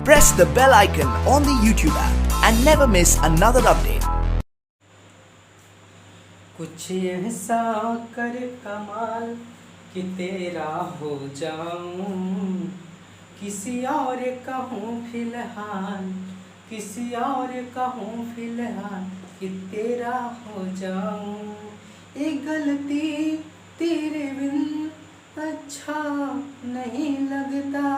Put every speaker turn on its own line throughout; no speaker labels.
Press the bell icon on the YouTube app and never miss another update.
कुछ ऐसा कर कमाल कि तेरा हो जाऊं, किसी और कहूँ फिलहाल, किसी और कहूँ फिलहाल कि तेरा हो जाऊं। एक गलती तेरे बिन अच्छा नहीं लगता,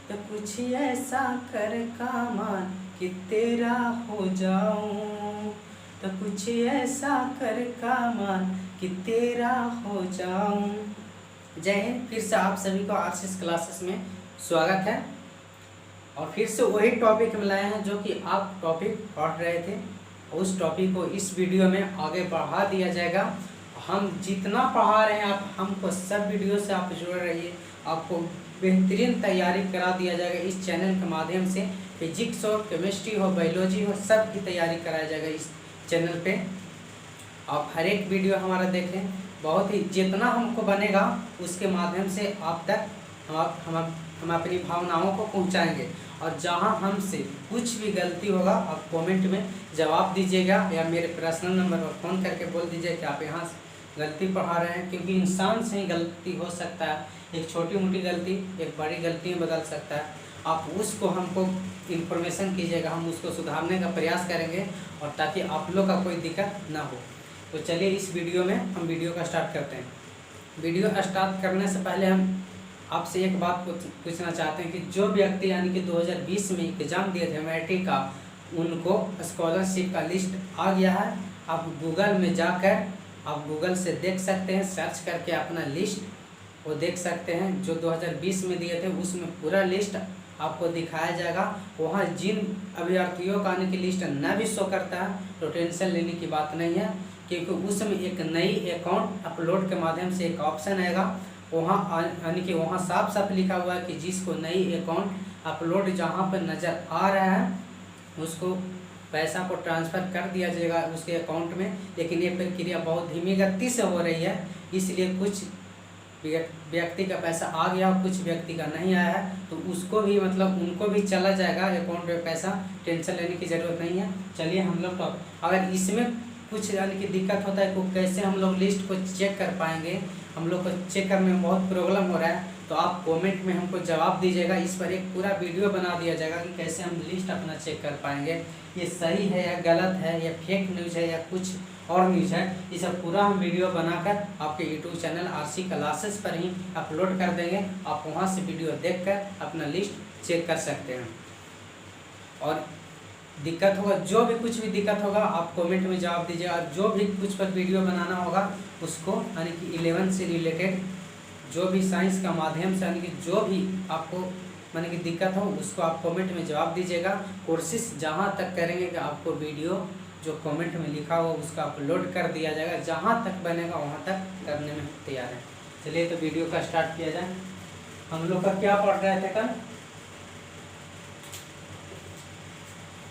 तो कुछ ऐसा कर कमाल कि तेरा हो जाऊं, तो कुछ ऐसा कर कमाल कि तेरा हो जाऊं। जय हिंद। फिर से आप सभी को आरसीएस क्लासेस में स्वागत है। और फिर से वही टॉपिक हम लाए हैं जो कि आप टॉपिक पढ़ रहे थे, उस टॉपिक को इस वीडियो में आगे बढ़ा दिया जाएगा। हम जितना पढ़ा रहे हैं आप हमको सब वीडियो से आप जुड़ रहिए, आपको बेहतरीन तैयारी करा दिया जाएगा इस चैनल के माध्यम से। फिजिक्स हो, केमिस्ट्री हो, बायोलॉजी हो, सब की तैयारी कराया जाएगा इस चैनल पे। आप हर एक वीडियो हमारा देखें, बहुत ही जितना हमको बनेगा उसके माध्यम से आप तक हम अपनी भावनाओं को पहुंचाएंगे। और जहां हमसे कुछ भी गलती होगा आप कमेंट में जवाब दीजिएगा या मेरे पर्सनल नंबर पर फ़ोन करके बोल दीजिए कि आप यहाँ गलती पढ़ा रहे हैं, क्योंकि इंसान से ही गलती हो सकता है। एक छोटी मोटी गलती एक बड़ी गलती में बदल सकता है। आप उसको हमको इन्फॉर्मेशन कीजिएगा, हम उसको सुधारने का प्रयास करेंगे और ताकि आप लोग का कोई दिक्कत ना हो। तो चलिए इस वीडियो में हम वीडियो का स्टार्ट करते हैं। वीडियो स्टार्ट करने से पहले हम आपसे एक बात पूछना चाहते हैं कि जो व्यक्ति यानी कि 2020 में एग्ज़ाम दिए थे मैट्रिक का, उनको स्कॉलरशिप का लिस्ट आ गया है। आप गूगल में जाकर आप गूगल से देख सकते हैं, सर्च करके अपना लिस्ट वो देख सकते हैं। जो 2020 में दिए थे उसमें पूरा लिस्ट आपको दिखाया जाएगा। वहाँ जिन अभ्यर्थियों का आने की लिस्ट न भी शो करता है तो टेंशन लेने की बात नहीं है, क्योंकि उसमें एक नई अकाउंट अपलोड के माध्यम से एक ऑप्शन आएगा। वहाँ यानी कि वहाँ साफ साफ लिखा हुआ है कि जिसको नई अकाउंट अपलोड जहाँ पर नज़र आ रहा है उसको पैसा को ट्रांसफ़र कर दिया जाएगा उसके अकाउंट में। लेकिन ये प्रक्रिया बहुत धीमी गति से हो रही है, इसलिए कुछ व्यक्ति का पैसा आ गया और कुछ व्यक्ति का नहीं आया है, तो उसको भी मतलब उनको भी चला जाएगा अकाउंट में पैसा। टेंशन लेने की ज़रूरत नहीं है। चलिए हम लोग तो अगर इसमें कुछ यानी कि दिक्कत होता है तो कैसे हम लोग लिस्ट को चेक कर पाएंगे, हम लोग को चेक करने में बहुत प्रॉब्लम हो रहा है, तो आप कमेंट में हमको जवाब दीजिएगा। इस पर एक पूरा वीडियो बना दिया जाएगा कि कैसे हम लिस्ट अपना चेक कर पाएंगे, ये सही है या गलत है या फेक न्यूज़ है या कुछ और न्यूज़ है। ये सब पूरा हम वीडियो बनाकर आपके यूट्यूब चैनल आरसी क्लासेस पर ही अपलोड कर देंगे। आप वहाँ से वीडियो देखकर अपना लिस्ट चेक कर सकते हैं। और दिक्कत होगा, जो भी कुछ भी दिक्कत होगा आप कमेंट में जवाब दीजिए। और जो भी कुछ पर वीडियो बनाना होगा उसको यानी कि 11 से रिलेटेड जो भी साइंस का माध्यम से यानी कि जो भी आपको यानी कि दिक्कत हो उसको आप कमेंट में जवाब दीजिएगा। कोशिश जहाँ तक करेंगे कि आपको वीडियो जो कमेंट में लिखा हो उसका अपलोड कर दिया जाएगा। जहाँ तक बनेगा वहाँ तक करने में तैयार है। चलिए तो वीडियो का स्टार्ट किया जाए। हम लोग का क्या पढ़ रहे थे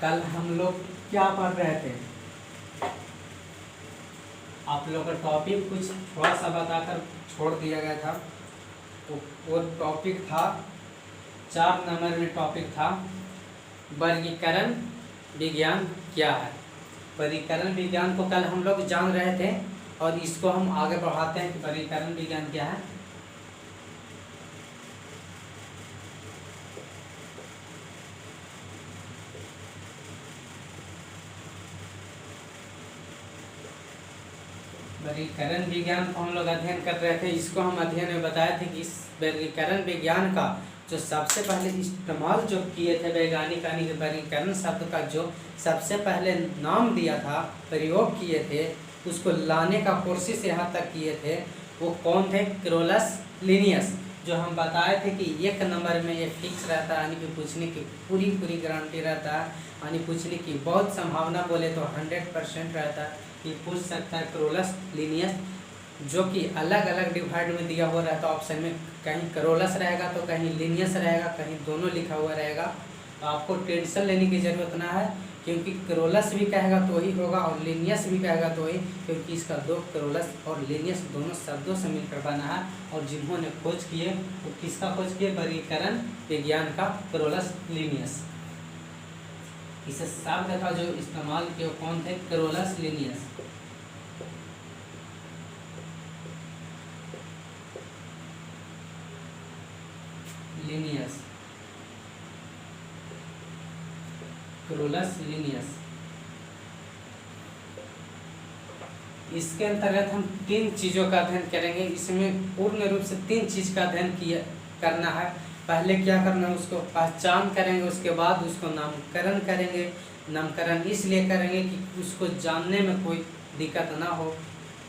कल हम लोग क्या पढ़ रहे थे? आप लोग का टॉपिक कुछ थोड़ा सा बताकर छोड़ दिया गया था। तो वो टॉपिक था 4 नंबर में टॉपिक था वर्गीकरण विज्ञान क्या है। वर्गीकरण विज्ञान को कल हम लोग जान रहे थे और इसको हम आगे बढ़ाते हैं कि वर्गीकरण विज्ञान क्या है। वर्गीकरण विज्ञान को हम लोग अध्ययन कर रहे थे। इसको हम अध्ययन में बताए थे कि इस वर्गीकरण विज्ञान का जो सबसे पहले इस्तेमाल जो किए थे वैज्ञानिक यानी कि वर्गीकरण शब्द का जो सबसे पहले नाम दिया था, प्रयोग किए थे, उसको लाने का कोशिश यहाँ तक किए थे, वो कौन थे? Carolus Linnaeus. जो हम बताए थे कि 1 नंबर में ये फिक्स रहता है, यानी कि पूछने की पूरी गारंटी रहता है, यानी पूछने की बहुत संभावना बोले तो 100% रहता है कि पूछ सकता है कैरोलस लिनियस, जो कि अलग अलग डिवाइड में दिया हुआ रहता है ऑप्शन में। कहीं कैरोलस रहेगा तो कहीं लिनियस रहेगा, कहीं दोनों लिखा हुआ रहेगा। तो आपको टेंशन लेने की ज़रूरत ना है, क्योंकि क्रोलस भी कहेगा तो वही होगा और लिनियस भी कहेगा तो वही, क्योंकि इसका दो क्रोलस और लिनियस दोनों शब्दों से मिलकर बना है। और जिन्होंने खोज किए वो किसका खोज किए? वर्गीकरण विज्ञान का क्रोलस लिनियस। इसे शब्द का जो इस्तेमाल किया कौन थे? Carolus Linnaeus. Linnaeus, Carolus Linnaeus. इसके अंतर्गत हम 3 चीज़ों का अध्ययन करेंगे। इसमें पूर्ण रूप से 3 चीज़ का अध्ययन करना है। पहले क्या करना है? उसको पहचान करेंगे, उसके बाद उसको नामकरण करेंगे। नामकरण इसलिए करेंगे कि उसको जानने में कोई दिक्कत ना हो।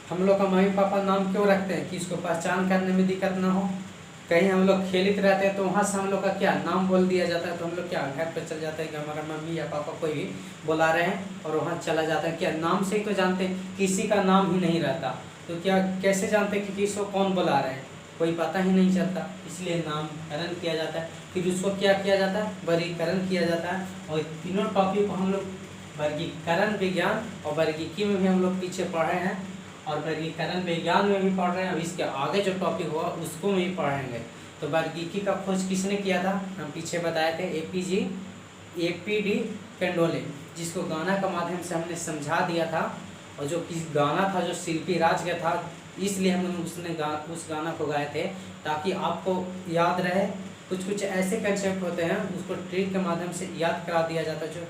हम लोग का मम्मी पापा नाम क्यों रखते हैं? कि उसको पहचान करने में दिक्कत ना हो। कहीं हम लोग खेलित रहते हैं तो वहाँ से हम लोग का क्या नाम बोल दिया जाता है, तो हम लोग क्या घर पर चल जाते हैं कि हमारा मम्मी या पापा कोई भी बुला रहे हैं और वहाँ चला जाता है। क्या नाम से ही तो जानते हैं, किसी का नाम ही नहीं रहता तो क्या कैसे जानते हैं कि किसको कौन बुला रहे हैं? कोई पता ही नहीं चलता। इसलिए नामकरण किया जाता है। फिर उसको क्या किया जाता है? वर्गीकरण किया जाता है। और तीनों टॉपिक को हम लोग वर्गीकरण विज्ञान और वर्गीकी में भी हम लोग पीछे पढ़े हैं और वर्गीकरण विज्ञान में भी पढ़ रहे हैं। अब इसके आगे जो टॉपिक हुआ उसको भी पढ़ेंगे। तो वर्गीकी का खोज किसने किया था? हम पीछे बताए थे, एपीडी पेंडोले, जिसको गाना का माध्यम से हमने समझा दिया था। और जो किस गाना था जो शिल्पी राज का था, इसलिए हम उस गाना को गाए थे ताकि आपको याद रहे। कुछ कुछ ऐसे कंसेप्ट होते हैं उसको ट्रिक के माध्यम से याद करा दिया जाता है जो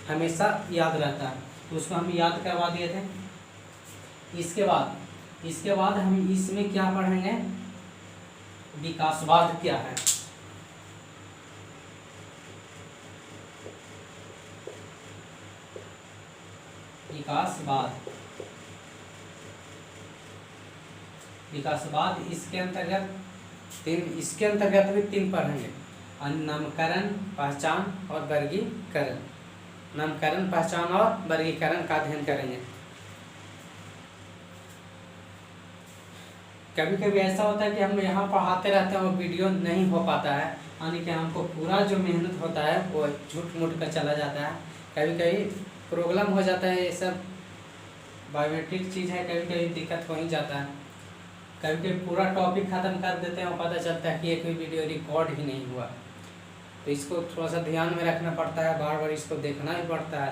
हमेशा याद रहता है, तो उसको हम याद करवा दिए थे। इसके बाद हम इसमें क्या पढ़ेंगे? विकासवाद क्या है। विकासवाद इसके अंतर्गत भी 3 पढ़ेंगे। नामकरण, पहचान और वर्गीकरण। नामकरण, पहचान और वर्गीकरण का अध्ययन करेंगे। कभी कभी ऐसा होता है कि हम यहाँ पढ़ाते रहते हैं और वीडियो नहीं हो पाता है, यानी कि हमको पूरा जो मेहनत होता है वो झूठ मूठ कर चला जाता है। कभी कभी प्रॉब्लम हो जाता है, ये सब बायोमेट्रिक चीज़ है, कभी कभी दिक्कत हो ही जाता है। कभी कभी पूरा टॉपिक ख़त्म कर देते हैं और पता चलता है कि ये कोई वीडियो रिकॉर्ड ही नहीं हुआ। तो इसको थोड़ा सा ध्यान में रखना पड़ता है, बार बार इसको देखना ही पड़ता है।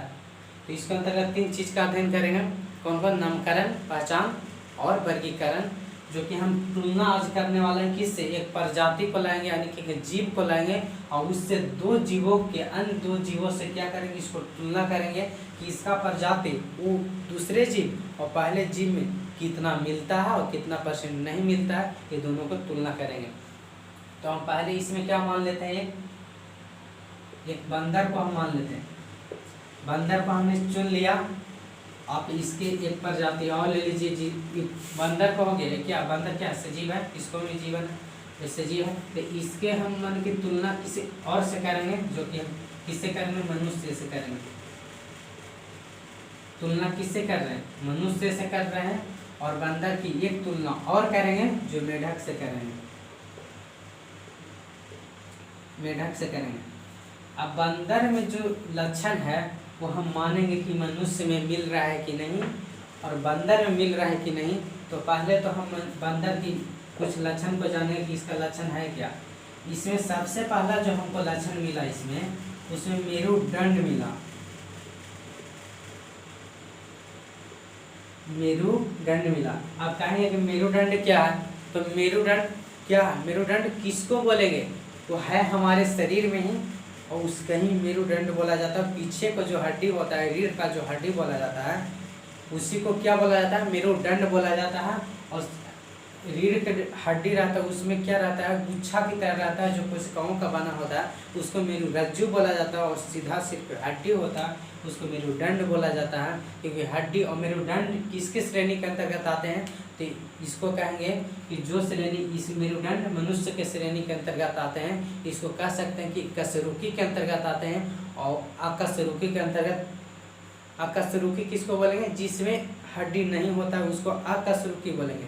तो इसके अंतर्गत 3 चीज़ का अध्ययन करेंगे। कौन कौन? नामकरण, पहचान और वर्गीकरण, जो कि हम तुलना आज करने वाले हैं। किससे? एक प्रजाति को लाएंगे, यानी कि एक जीव को लाएंगे और उससे 2 जीवों के अन्य 2 जीवों से क्या करेंगे? इसको तुलना करेंगे कि इसका प्रजाति वो दूसरे जीव और पहले जीव में कितना मिलता है और कितना % नहीं मिलता है, ये दोनों को तुलना करेंगे। तो हम पहले इसमें क्या मान लेते हैं? एक बंदर को हम मान लेते हैं। बंदर को हमने चुन लिया। आप इसके एक प्रजाति और ले लीजिए जी। बंदर को हो गया क्या? बंदर क्या सजीव है? इसको भी जीवन है, सजीव है। तो इसके हम मन की तुलना किसी और से करेंगे, जो कि हम किससे करेंगे? मनुष्य से करेंगे। तुलना किससे कर रहे हैं? मनुष्य से कर रहे हैं। और बंदर की एक तुलना और करेंगे जो मेढक से करेंगे। मेढक से करेंगे। अब बंदर में जो लक्षण है वो हम मानेंगे कि मनुष्य में मिल रहा है कि नहीं, और बंदर में मिल रहा है कि नहीं। तो पहले तो हम बंदर की कुछ लक्षण को जानेंगे कि इसका लक्षण है क्या। इसमें सबसे पहला जो हमको लक्षण मिला उसमें मेरुदंड मिला। मेरुदंड मिला। अब कहेंगे कि मेरुदंड क्या है? तो मेरुदंड क्या है? मेरुदंड किसको बोलेंगे? वो है हमारे शरीर में ही, और उसका ही मेरुदंड बोला जाता है। पीछे को जो हड्डी होता है, रीढ़ का जो हड्डी बोला जाता है, उसी को क्या बोला जाता है? मेरुदंड बोला जाता है। और रीढ़ का हड्डी रहता है उसमें क्या रहता है? गुच्छा की तरह रहता है, जो कोशिकाओं का बना होता है, उसको मेरुरज्जु बोला जाता है। और सीधा सिर्फ हड्डी होता है उसको मेरुदंड बोला जाता है। क्योंकि हड्डी और मेरुदंड किसके श्रेणी के अंतर्गत आते हैं? तो इसको कहेंगे कि जो श्रेणी इस मेरुदंड मनुष्य के श्रेणी के अंतर्गत आते हैं, इसको कह सकते हैं कि कशेरुकी के अंतर्गत आते हैं। और अकशेरुकी के अंतर्गत, अकशेरुकी किसको बोलेंगे? जिसमें हड्डी नहीं होता है उसको अकशेरुकी बोलेंगे,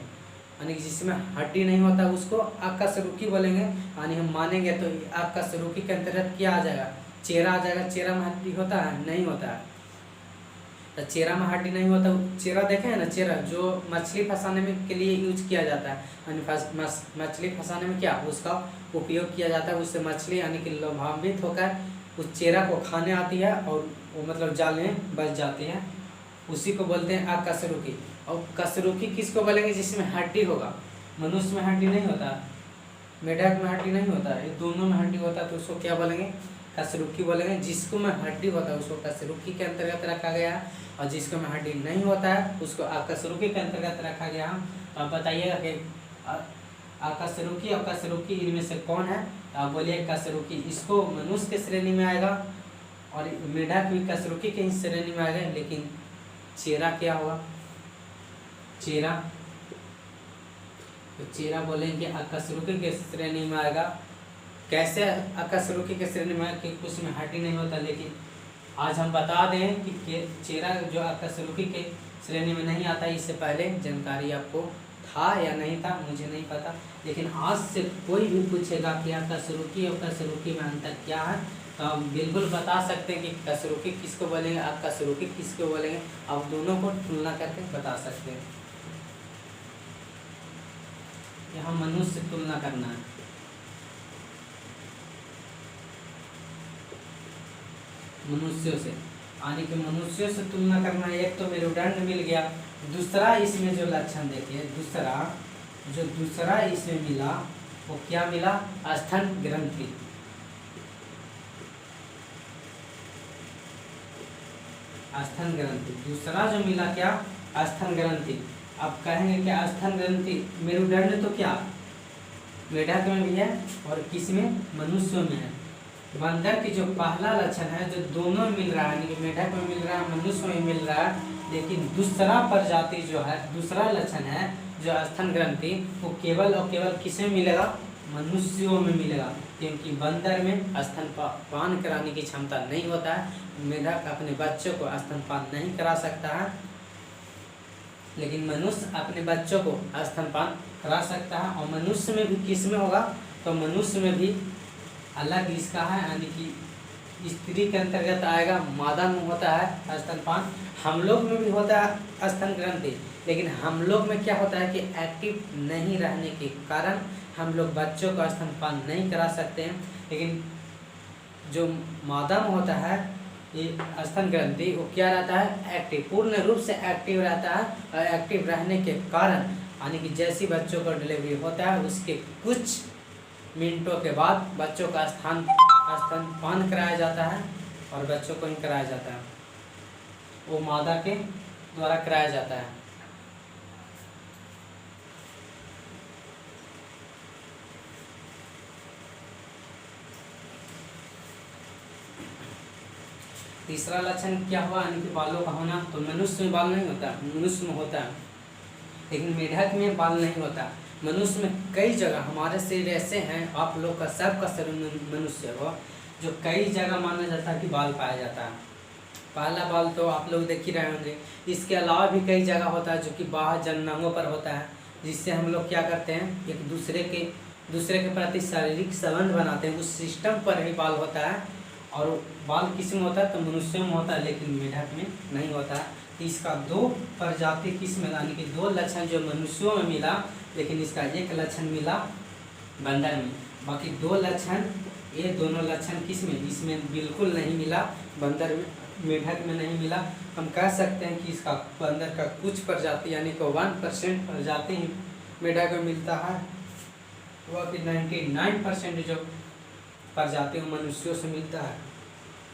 यानी जिसमें हड्डी नहीं होता उसको अकशेरुकी बोलेंगे। यानी हम मानेंगे तो अकशेरुकी के अंतर्गत क्या आ जाएगा? चेहरा आ जाएगा। चेहरा में हड्डी होता है? नहीं होता है। तो चेहरा में हड्डी नहीं होता। चेहरा देखे हैं ना, चेहरा जो मछली फंसाने में के लिए यूज किया जाता है, यानी मछली फंसाने में क्या उसका उपयोग किया जाता है। उससे मछली यानी कि लाभान्वित होकर उस चेहरा को खाने आती है और वो मतलब जाल में बच जाती है। उसी को बोलते हैं अकशरुकी। और कसरुकी किसको बोलेंगे? जिसमें हड्डी होगा। मनुष्य में हड्डी नहीं होता, मेढक में हड्डी नहीं होता, ये दोनों में हड्डी होता है, तो उसको क्या बोलेंगे? कसरुकी बोलेंगे। जिसको में हड्डी होता है उसको कसरुकी के अंतर्गत रखा गया है, और जिसको में हड्डी नहीं होता है उसको अकशरुकी के अंतर्गत रखा गया है। तो आप बताइएगा कि अकशरुकी और कसरुकी इनमें से कौन है? तो आप बोलिए कसरुकी। इसको मनुष्य के श्रेणी में आएगा और मेढक भी कसरुकी के ही श्रेणी में आएगा। लेकिन चेहरा क्या होगा? चेहरा, तो चेहरा बोलेंगे अकशरुकी के श्रेणी में आएगा। कैसे अकशरुकी के श्रेणी में? कि उसमें हड्डी नहीं होता। लेकिन आज हम बता दें कि चेहरा जो अकशरुकी के श्रेणी में नहीं आता। इससे पहले जानकारी आपको था या नहीं था मुझे नहीं पता, लेकिन आज से कोई भी पूछेगा कि अकशरुकी और कसरुकी में अंतर क्या है, तो हम बिल्कुल बता सकते हैं कि कसरुकी किसको बोलेंगे, अकशरुकी किसको बोलेंगे। आप दोनों को तुलना करके बता सकते हैं। यहाँ मनुष्य से तुलना करना है। मनुष्यों से, यानी कि मनुष्यों से तुलना करना। एक तो मेरुदंड मिल गया, दूसरा इसमें जो लक्षण देखिए, दूसरा इसमें मिला वो क्या मिला? स्तन ग्रंथि। स्तन ग्रंथि दूसरा जो मिला क्या? स्तन ग्रंथि। आप कहेंगे कि स्तन ग्रंथि मेरुदंड तो क्या मेढक में भी है और किसमें? मनुष्यों में है। बंदर की जो पहला लक्षण है जो दोनों में मिल रहा है, यानी कि मेढक में मिल रहा है, मनुष्य में मिल रहा है, लेकिन दूसरा प्रजाति जो है, दूसरा लक्षण है जो स्तन ग्रंथि, वो केवल और केवल किसमें मिलेगा? मनुष्यों में मिलेगा। क्योंकि बंदर में स्तनपान कराने की क्षमता नहीं होता है। मेढक अपने बच्चों को स्तनपान नहीं करा सकता है, लेकिन मनुष्य अपने बच्चों को स्तनपान करा सकता है। और मनुष्य में भी किस में होगा? तो मनुष्य में भी अलग इसका है, यानी कि स्त्री के अंतर्गत आएगा। मादा में होता है स्तनपान। हम लोग में भी होता है स्तन ग्रंथि, लेकिन हम लोग में क्या होता है कि एक्टिव नहीं रहने के कारण हम लोग बच्चों को स्तनपान नहीं करा सकते हैं। लेकिन जो मादा में होता है ये स्तन ग्रंथि, वो क्या रहता है? एक्टिव, पूर्ण रूप से एक्टिव रहता है। और एक्टिव रहने के कारण यानी कि जैसी बच्चों को डिलीवरी होता है उसके कुछ मिनटों के बाद बच्चों का स्तनपान कराया जाता है, और बच्चों को ही कराया जाता है, वो मादा के द्वारा कराया जाता है। तीसरा लक्षण क्या हुआ? यानी कि बालों का होना। तो मनुष्य में बाल नहीं होता, मनुष्य में होता है, लेकिन मेढक में बाल नहीं होता। मनुष्य में कई जगह हमारे शरीर ऐसे हैं, आप लोग का सबका शरीर मनुष्य हो, जो कई जगह माना जाता है कि बाल पाया जाता है। पहला बाल तो आप लोग देख ही रहे होंगे। इसके अलावा भी कई जगह होता है जो कि बाहर जननांगों पर होता है, जिससे हम लोग क्या करते हैं? एक दूसरे के प्रति शारीरिक संबंध बनाते हैं। उस सिस्टम पर ही बाल होता है। और बाल किस में होता है? तो मनुष्यों में होता है, लेकिन मेढक में नहीं होता है। तो इसका दो प्रजाति किस में, यानी कि दो लक्षण जो मनुष्यों में मिला, लेकिन इसका एक लक्षण मिला बंदर में। बाकी दो लक्षण, ये दोनों लक्षण किस में? इसमें बिल्कुल नहीं मिला, बंदर में, मेढक में नहीं मिला। हम कह सकते हैं कि इसका बंदर का कुछ प्रजाति यानी कि 1% प्रजाति ही मेढक में मिलता है, वह कि 99% जो प्रजाति मनुष्यों से मिलता है।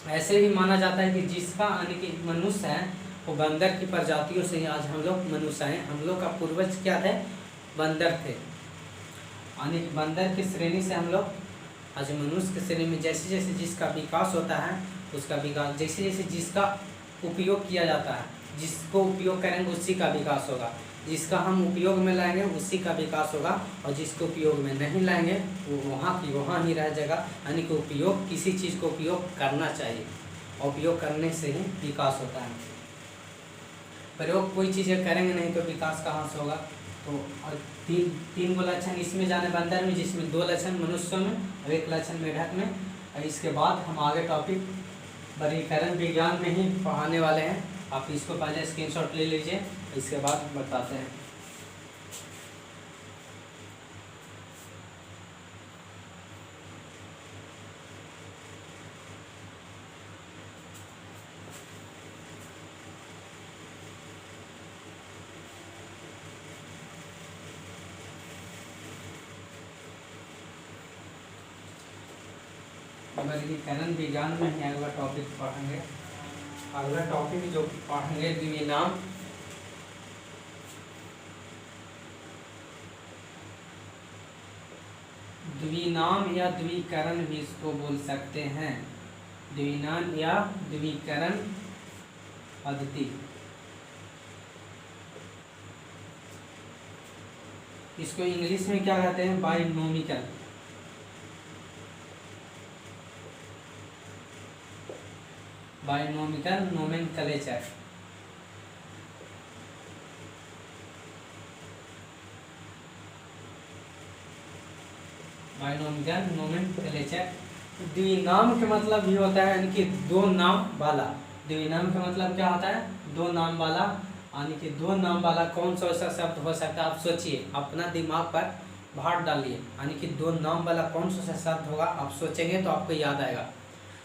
ऐसे ही माना जाता है कि जिसका यानी कि मनुष्य है वो बंदर की प्रजातियों से ही आज हम लोग मनुष्य हैं। हम लोग का पूर्वज क्या थे? बंदर थे, यानी बंदर की श्रेणी से हम लोग आज मनुष्य की श्रेणी में। जैसे जैसे जिसका विकास होता है उसका विकास, जैसे जैसे जिसका उपयोग किया जाता है, जिसको उपयोग करेंगे उसी का विकास होगा। जिसका हम उपयोग में लाएंगे उसी का विकास होगा, और जिसको उपयोग में नहीं लाएंगे वो वहाँ की वहाँ ही रह जाएगा। यानी कि उपयोग, किसी चीज़ को उपयोग करना चाहिए, उपयोग करने से ही विकास होता है। प्रयोग कोई चीज़ें करेंगे नहीं तो विकास कहाँ से होगा? तो और तीन गो लक्षण इसमें जाने बंदर में, जिसमें दो लक्षण मनुष्यों में और एक लक्षण मेढक में। और इसके बाद हम आगे टॉपिक वर्गीकरण विज्ञान में ही पढ़ाने वाले हैं। आप इसको पहले स्क्रीनशॉट ले लीजिए, इसके बाद बताते हैं। वर्गीकरण विज्ञान में ही अगला टॉपिक पढ़ेंगे। अगला टॉपिक जो पढ़ेंगे द्विनाम। द्विनाम या द्विकरण भी इसको बोल सकते हैं, द्विनाम या द्विकरण पद्धति। इसको इंग्लिश में क्या कहते हैं? बाइनोमिकल। बाइनोमिकल नोमेनक्लेचर। बाइनोमिकल नोमेनक्लेचर। द्विनाम के मतलब ये होता है यानी कि दो नाम वाला। द्विनाम का मतलब क्या होता है? दो नाम वाला, यानी कि दो नाम वाला कौन सा ऐसा शब्द हो सकता है? आप सोचिए, अपना दिमाग पर भार डालिए, यानी कि दो नाम वाला कौन सा शब्द होगा? आप सोचेंगे तो आपको याद आएगा।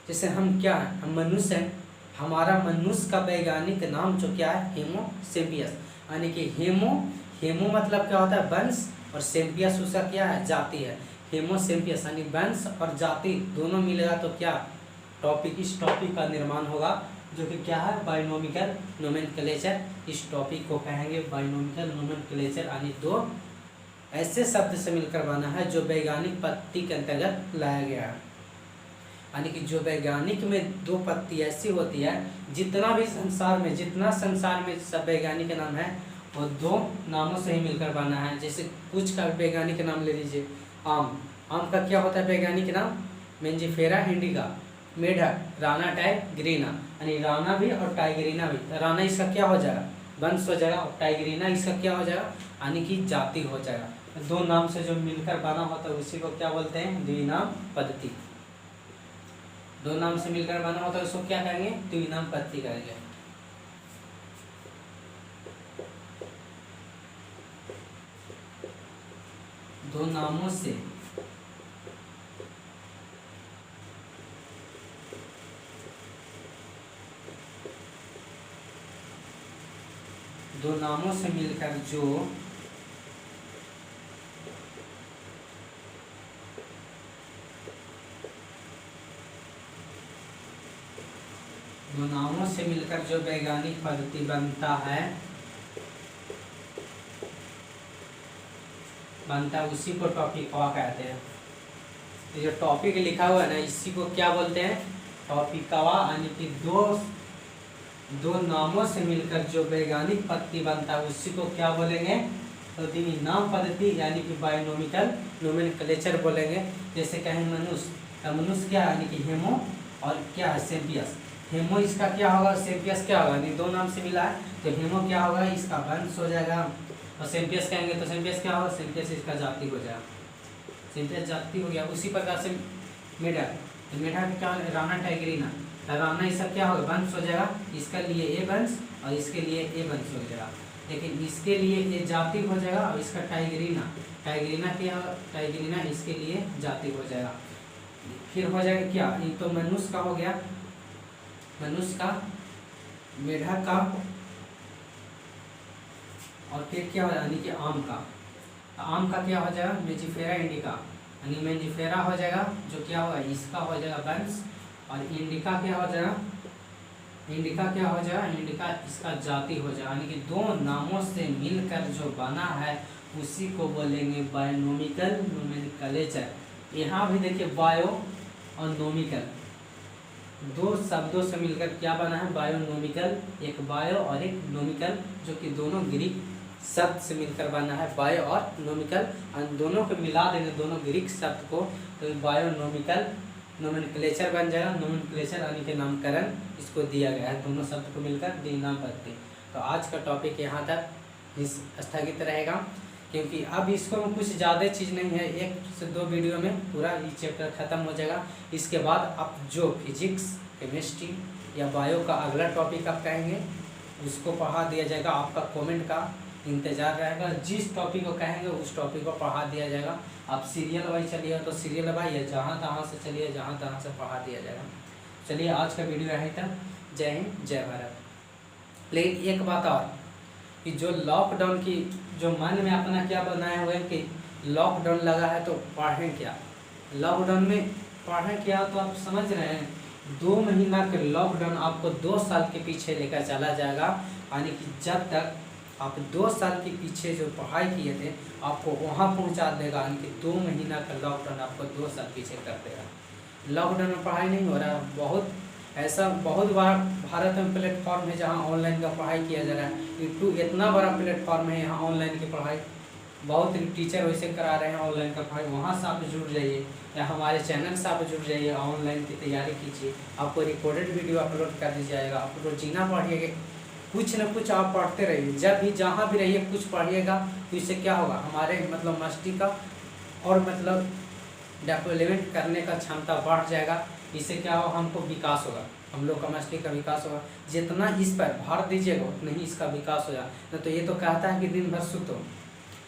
जैसे हम क्या है? हम मनुष्य हैं। हमारा मनुष्य का वैज्ञानिक नाम जो क्या है? होमो सेपियंस। यानी कि हेमो मतलब क्या होता है? वंश, और सेपियंस उसका क्या है? जाति है। होमो सेपियंस यानी वंश और जाति दोनों मिलेगा तो क्या टॉपिक, इस टॉपिक का निर्माण होगा, जो कि क्या है? बाइनोमिकल नोमेनक्लेचर। इस टॉपिक को कहेंगे बाइनोमिकल नोमेनक्लेचर, यानी दो ऐसे शब्द से मिलकर बना है जो वैज्ञानिक पद्धति के अंतर्गत लाया गया है। यानी कि जो वैज्ञानिक में दो पद्धति ऐसी होती है, जितना भी संसार में सब वैज्ञानिक नाम है वो दो नामों से ही मिलकर बना है। जैसे कुछ का वैज्ञानिक नाम ले लीजिए, आम का क्या होता है वैज्ञानिक नाम? मेंजिफेरा इंडिका। मेढक, राना टाइग्रीना, यानी राना भी और टाइग्रीना भी। राना इसका क्या हो जाएगा? वंश हो जाएगा, और टाइग्रीना इसका क्या हो जाएगा? यानी कि जाति हो जाएगा। दो नाम से जो मिलकर बना होता है उसी को क्या बोलते हैं? द्विनाम पद्धति। दो नाम से मिलकर बना होता है उसको क्या कहेंगे? द्विनाम पद्धति कहेंगे। दो नामों से मिलकर जो वैज्ञानिक पद्धति बनता है उसी को टॉपिक कवा कहते हैं। ये जो टॉपिक लिखा हुआ है ना, इसी को क्या बोलते हैं? टॉपिक कवा। यानी कि दो नामों से मिलकर जो वैज्ञानिक पद्धति बनता है उसी को क्या बोलेंगे? तो द्विनाम पद्धति, यानी कि बाइनोमिकल नोमेनक्लेचर बोलेंगे। जैसे कहें मनुष्य क्या है? यानी कि हेमो, और क्या है? सेपियंस। हेमो इसका क्या होगा? सेपियंस क्या होगा? यानी दो नाम से मिला है तो हेमो क्या होगा? इसका वंश हो जाएगा, और सेपियंस कहेंगे तो सेपियंस क्या होगा? सेपियंस इसका जाति हो जाएगा। सेपियंस जाति हो गया। उसी प्रकार से मेढक, तो मेढक क्या? राना टाइग्रीना। राना इसका क्या होगा? वंश हो जाएगा। इसका लिए ए वंश और इसके लिए ए वंश हो जाएगा, लेकिन इसके लिए ये जाति हो जाएगा। और इसका टाइग्रीना क्या? टाइग्रीना इसके लिए जाति हो जाएगा। फिर हो जाएगा क्या? ये तो मनुष्य का हो गया, मनुष्य का, मेढक का, और फिर क्या हो? यानी कि आम का क्या हो जाएगा? मेंजिफेरा इंडिका। यानी मेंजिफेरा हो जाएगा, जो क्या होगा? इसका हो जाएगा वंश, और इंडिका क्या हो जाएगा? इंडिका इसका जाति हो जाएगा। यानी कि दो नामों से मिलकर जो बना है उसी को बोलेंगे बाइनोमिकल नोमेनक्लेचर। यहाँ भी देखिए बायो और नोमिकल, दो शब्दों से मिलकर क्या बना है? बायोनोमिकल। एक बायो और एक नोमिकल, जो कि दोनों ग्रीक शब्द से मिलकर बना है। बायो और नोमिकल, और दोनों को मिला देंगे, दोनों ग्रीक शब्द को, तो बायोनोमिकल नोमेनक्लेचर बन जाएगा। नोमेनक्लेचर यानी कि नामकरण इसको दिया गया है, दोनों शब्द को मिलकर द्विनाम पद्धति। तो आज का टॉपिक यहाँ तक स्थगित रहेगा। क्योंकि अब इसको में कुछ ज़्यादा चीज़ नहीं है, 1 से 2 वीडियो में पूरा ये चैप्टर ख़त्म हो जाएगा। इसके बाद आप जो फिजिक्स, केमिस्ट्री या बायो का अगला टॉपिक आप कहेंगे उसको पढ़ा दिया जाएगा। आपका कमेंट का इंतज़ार रहेगा, जिस टॉपिक को कहेंगे उस टॉपिक को पढ़ा दिया जाएगा। आप सीरियल वाइज चलिए तो सीरियल वाइज, या जहाँ तहाँ से चलिए जहाँ तहाँ से पढ़ा दिया जाएगा। चलिए आज का वीडियो यहीं तक। जय हिंद, जय भारत। लेकिन एक बात और कि जो लॉकडाउन की जो मन में अपना क्या बनाए हुए हैं कि लॉकडाउन लगा है तो पढ़ें क्या, लॉकडाउन में पढ़ें क्या, तो आप समझ रहे हैं 2 महीना के लॉकडाउन आपको 2 साल के पीछे लेकर चला जाएगा। यानी कि जब तक आप 2 साल के पीछे जो पढ़ाई किए थे आपको वहाँ पहुँचा देगा। यानी कि 2 महीना का लॉकडाउन आपको 2 साल पीछे कर देगा। लॉकडाउन में पढ़ाई नहीं हो रहा है, बहुत बार भारत में प्लेटफॉर्म है जहाँ ऑनलाइन का पढ़ाई किया जा रहा है। यूट्यूब इतना बड़ा प्लेटफॉर्म है, यहाँ ऑनलाइन की पढ़ाई बहुत टीचर वैसे करा रहे हैं ऑनलाइन का पढ़ाई। वहाँ से आप जुड़ जाइए या हमारे चैनल से आप जुड़ जाइए, ऑनलाइन की तैयारी कीजिए। आपको रिकॉर्डेड वीडियो अपलोड कर दी जाएगा। आप रोजीना पढ़िएगा, कुछ न कुछ आप पढ़ते रहिए। जब भी जहाँ भी रहिए कुछ पढ़िएगा, तो इससे क्या होगा, हमारे मतलब मस्ती का और मतलब डेवलपमेंट करने का क्षमता बढ़ जाएगा। इससे क्या होगा, हमको विकास होगा, हम लोग का मस्ती का विकास होगा। जितना इस पर भार दीजिएगा उतना ही इसका विकास हो जाए। न तो ये तो कहता है कि दिन भर सुतो,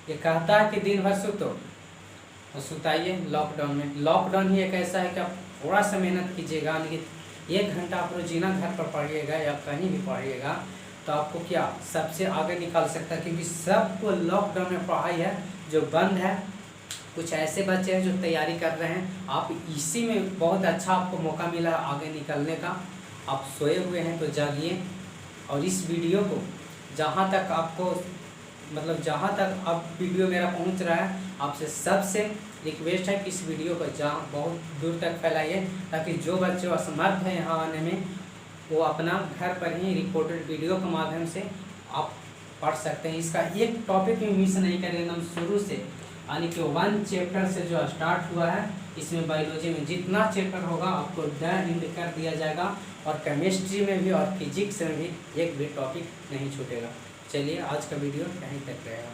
ये कहता है कि दिन भर सुतो और सुताइए लॉकडाउन में। लॉकडाउन ही एक ऐसा है कि आप थोड़ा सा मेहनत कीजिएगा, यानी कि 1 घंटा आप रोजीना घर पर पढ़िएगा या कहीं भी पढ़िएगा तो आपको क्या सबसे आगे निकाल सकता है। क्योंकि सबको लॉकडाउन में पढ़ाई है जो बंद है। कुछ ऐसे बच्चे हैं जो तैयारी कर रहे हैं, आप इसी में बहुत अच्छा आपको मौका मिला आगे निकलने का। आप सोए हुए हैं तो जागिए, और इस वीडियो को जहाँ तक आपको मतलब जहाँ तक आप वीडियो मेरा पहुँच रहा है, आपसे सबसे रिक्वेस्ट है कि इस वीडियो को जहाँ बहुत दूर तक फैलाइए, ताकि जो बच्चे असमर्थ हैं यहाँ आने में वो अपना घर पर ही रिकॉर्डेड वीडियो के माध्यम से आप पढ़ सकते हैं। इसका एक टॉपिक भी मिस नहीं करें एकदम शुरू से, यानी कि 1 चैप्टर से जो स्टार्ट हुआ है। इसमें बायोलॉजी में जितना चैप्टर होगा आपको एंड कर दिया जाएगा, और केमिस्ट्री में भी और फिजिक्स में भी एक भी टॉपिक नहीं छूटेगा। चलिए आज का वीडियो यहीं तक रहेगा।